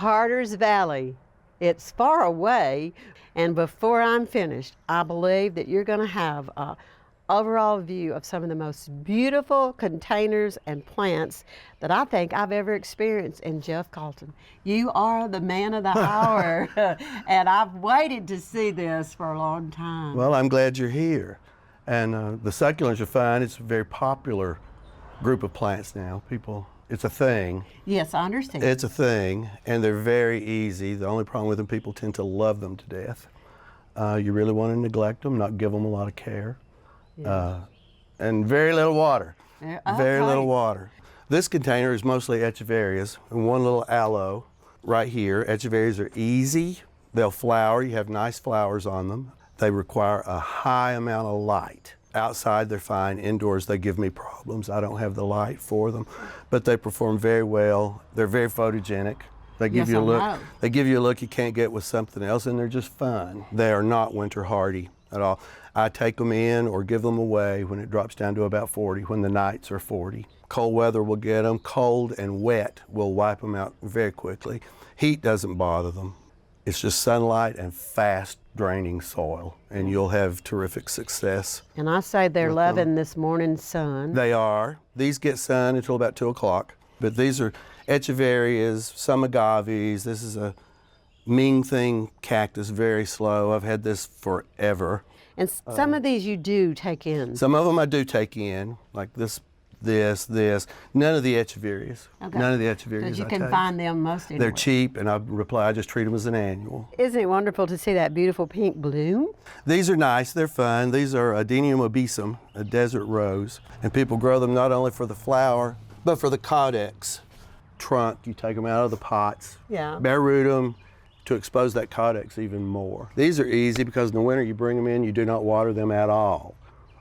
Carter's Valley. It's far away, and before I'm finished, I believe that you're going to have a overall view of some of the most beautiful containers and plants that I think I've ever experienced. And Jeff Calton, you are the man of the hour, and I've waited to see this for a long time. Well, I'm glad you're here. And the succulents are fine. It's a very popular group of plants now. It's a thing. Yes, I understand. It's a thing, and they're very easy. The only problem with them, people tend to love them to death. You really want to neglect them, not give them a lot of care. Yeah. And very little water. Very little water. This container is mostly echeverias and one little aloe right here. Echeverias are easy. They'll flower. You have nice flowers on them. They require a high amount of light. Outside they're fine. Indoors they give me problems. I don't have the light for them, but they perform very well. They're very photogenic. They give you a look. They give you a look you can't get with something else, and they're just fun. They are not winter hardy at all. I take them in or give them away when it drops down to about 40, when the nights are 40. Cold weather will get them. Cold and wet will wipe them out very quickly. Heat doesn't bother them. It's just sunlight and fast draining soil, and you'll have terrific success. And I say they're loving this morning sun. They are. These get sun until about 2 o'clock, but these are echeverias, some agaves. This is a Ming thing cactus, very slow. I've had this forever. And some of these you do take in. Some of them I do take in, like this. None of the echeverias. Okay. None of the echeverias because you can find them most anywhere. They're cheap, and I just treat them as an annual. Isn't it wonderful to see that beautiful pink bloom? These are nice. They're fun. These are Adenium obesum, a desert rose. And people grow them not only for the flower, but for the caudex trunk. You take them out of the pots, bare root them to expose that caudex even more. These are easy because in the winter you bring them in, you do not water them at all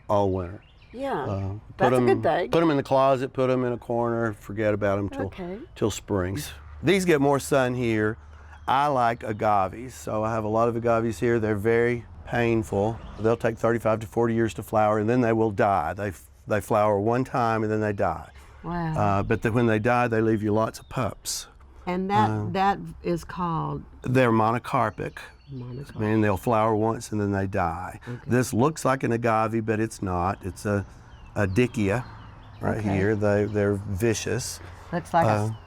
winter. Yeah, that's a good thing. Put them in the closet, put them in a corner, forget about them till spring. These get more sun here. I like agaves, so I have a lot of agaves here. They're very painful. They'll take 35 to 40 years to flower, and then they will die. They flower one time and then they die. Wow. But when they die, they leave you lots of pups. And that is called? They're monocarpic. And they'll flower once and then they die. Okay. This looks like an agave, but it's not. It's a dickia right here. They're vicious. Looks like an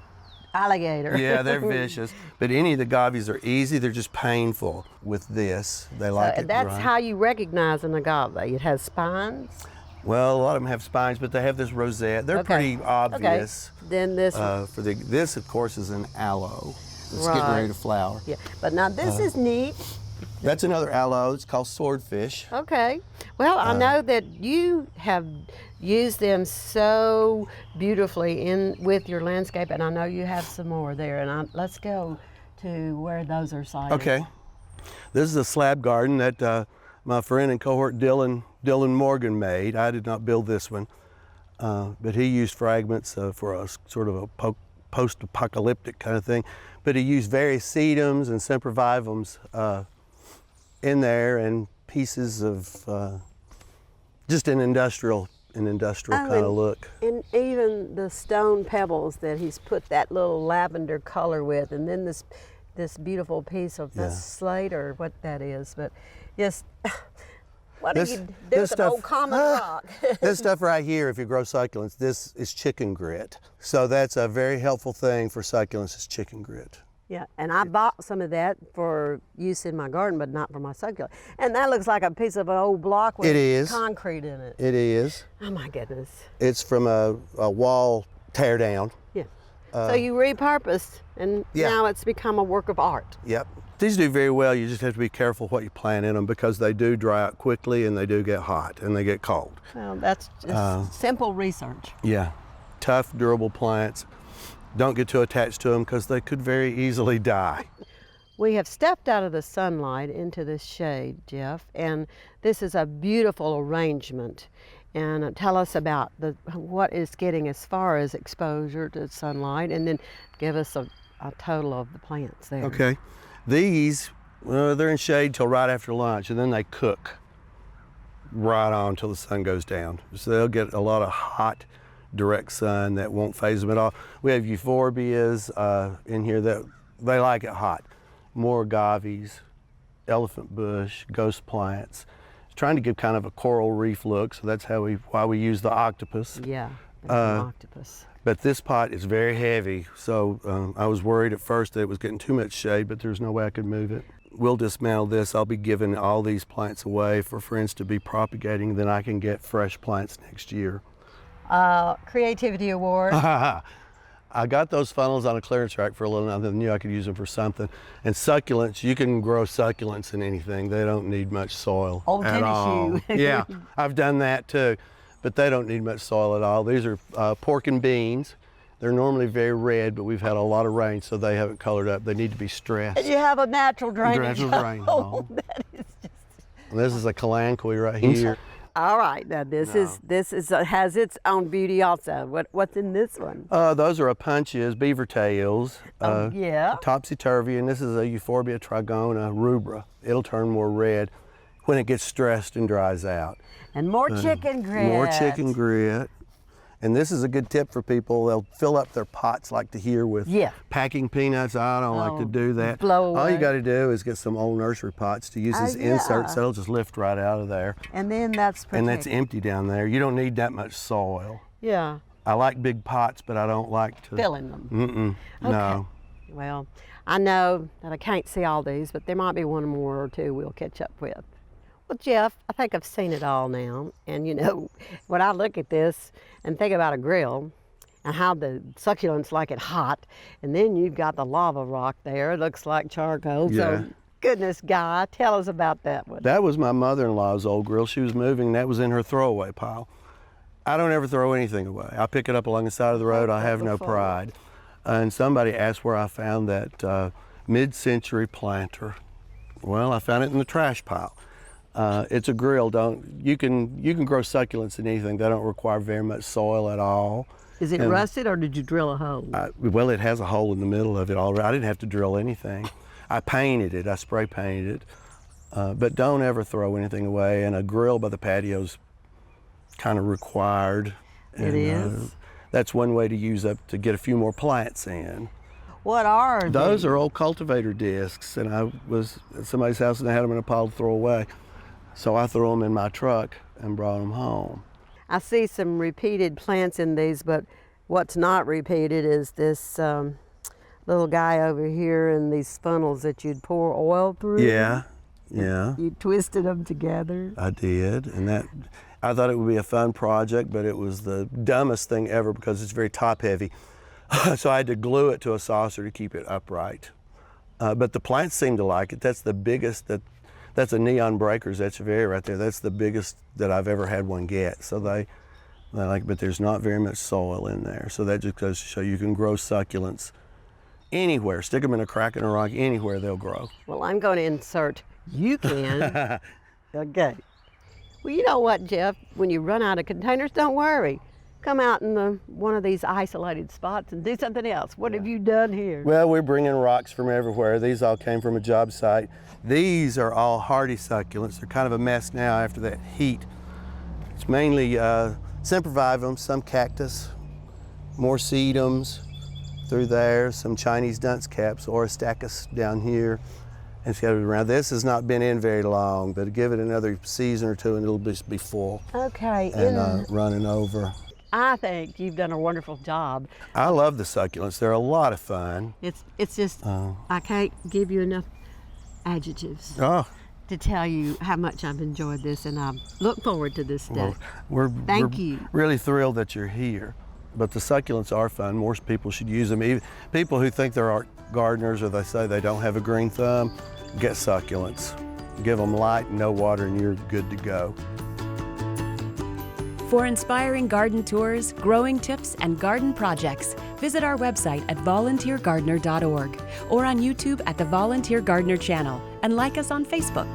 alligator. Yeah, they're vicious. But any of the agaves are easy. They're just painful. With this, they like it. That's how you recognize an agave. It has spines. Well, a lot of them have spines, but they have this rosette. They're pretty obvious. Okay. Then this. This, of course, is an aloe. It's getting ready to flower. Yeah, but now this is neat. That's another aloe. It's called swordfish. Okay. Well, I know that you have used them so beautifully with your landscape, and I know you have some more there. And let's go to where those are sited. Okay. This is a slab garden that my friend and cohort Dylan Morgan made. I did not build this one, but he used fragments for a sort of a post-apocalyptic kind of thing. But he used various sedums and sempervivums in there, and pieces of just an industrial kind of look. And even the stone pebbles that he's put that little lavender color with, and then this beautiful piece of slate or what that is. But yes, what do you do with an old common rock? This stuff right here, if you grow succulents, this is chicken grit. So that's a very helpful thing for succulents, is chicken grit. Yeah, and I bought some of that for use in my garden, but not for my succulent. And that looks like a piece of an old block with concrete in it. It is. Oh my goodness. It's from a wall tear down. Yeah. So you repurposed, and now it's become a work of art. Yep. These do very well. You just have to be careful what you plant in them, because they do dry out quickly and they do get hot and they get cold. Well, that's just simple research. Yeah. Tough, durable plants. Don't get too attached to them because they could very easily die. We have stepped out of the sunlight into this shade, Jeff, and this is a beautiful arrangement. And tell us about what is getting as far as exposure to sunlight, and then give us a total of the plants there. Okay. These, they're in shade till right after lunch, and then they cook right on till the sun goes down. So they'll get a lot of hot, direct sun that won't phase them at all. We have euphorbias in here that They like it hot. More agaves, elephant bush, ghost plants. Trying to give kind of a coral reef look, so that's why we use the octopus. Yeah, an octopus. But this pot is very heavy, so I was worried at first that it was getting too much shade, but there's no way I could move it. We'll dismantle this. I'll be giving all these plants away for friends to be propagating, then I can get fresh plants next year. Creativity award. I got those funnels on a clearance rack for a little, and I knew I could use them for something. And succulents, you can grow succulents in anything. They don't need much soil Old at tennis all. shoe. Yeah, I've done that too, but they don't need much soil at all. These are pork and beans. They're normally very red, but we've had a lot of rain, so they haven't colored up. They need to be stressed. And you have a natural drainage. Natural drain. Oh, that is just... And this is a kalanchoe right here. All right, now this has its own beauty also. What's in this one? Those are punches, beaver tails. Yeah. Topsy-turvy, and this is a Euphorbia trigona rubra. It'll turn more red when it gets stressed and dries out. And more chicken grit. More chicken grit. And this is a good tip for people. They'll fill up their pots like to here with packing peanuts. I don't like to do that. Blow away. All you got to do is get some old nursery pots to use as inserts. That'll just lift right out of there. And then that's protected. And that's empty down there. You don't need that much soil. Yeah. I like big pots, but I don't like to fill in them. Okay. No. Well, I know that I can't see all these, but there might be one more or two we'll catch up with. Well, Jeff, I think I've seen it all now. And you know, when I look at this and think about a grill and how the succulents like it hot, and then you've got the lava rock there, it looks like charcoal. Yeah. So, goodness, Guy, tell us about that one. That was my mother-in-law's old grill. She was moving, and that was in her throwaway pile. I don't ever throw anything away. I pick it up along the side of the road. I have no pride. And somebody asked where I found that mid-century planter. Well, I found it in the trash pile. It's a grill. You can grow succulents in anything. They don't require very much soil at all. Is it rusted, or did you drill a hole? Well, it has a hole in the middle of it already. I didn't have to drill anything. I painted it. I spray painted it. But don't ever throw anything away. And a grill by the patio's kind of required. It is. That's one way to get a few more plants in. What are those? Are old cultivator discs, and I was at somebody's house and they had them in a pile to throw away. So I threw them in my truck and brought them home. I see some repeated plants in these, but what's not repeated is this little guy over here and these funnels that you'd pour oil through. Yeah. You twisted them together. I did, and I thought it would be a fun project, but it was the dumbest thing ever because it's very top heavy. So I had to glue it to a saucer to keep it upright. But the plants seem to like it. That's the biggest That's a neon breakers echeveria right there. That's the biggest that I've ever had one get. So they like, but there's not very much soil in there. So that just goes to show you can grow succulents anywhere. Stick them in a crack in a rock, anywhere they'll grow. Well, I'm going to insert, you can. Okay. Well, you know what, Jeff? When you run out of containers, don't worry. Come out in one of these isolated spots and do something else. What have you done here? Well, we're bringing rocks from everywhere. These all came from a job site. These are all hardy succulents. They're kind of a mess now after that heat. It's mainly sempervivum, some cactus, more sedums through there, some Chinese dunce caps, Oristachus down here, and scattered around. This has not been in very long, but give it another season or two and it'll just be full. Okay. And running over. I think you've done a wonderful job. I love the succulents. They're a lot of fun. It's just, I can't give you enough adjectives to tell you how much I've enjoyed this, and I look forward to this day. Thank you. Really thrilled that you're here. But the succulents are fun. More people should use them. Even people who think they're art gardeners or they say they don't have a green thumb, get succulents. Give them light and no water and you're good to go. For inspiring garden tours, growing tips, and garden projects, visit our website at volunteergardener.org or on YouTube at the Volunteer Gardener channel, and like us on Facebook.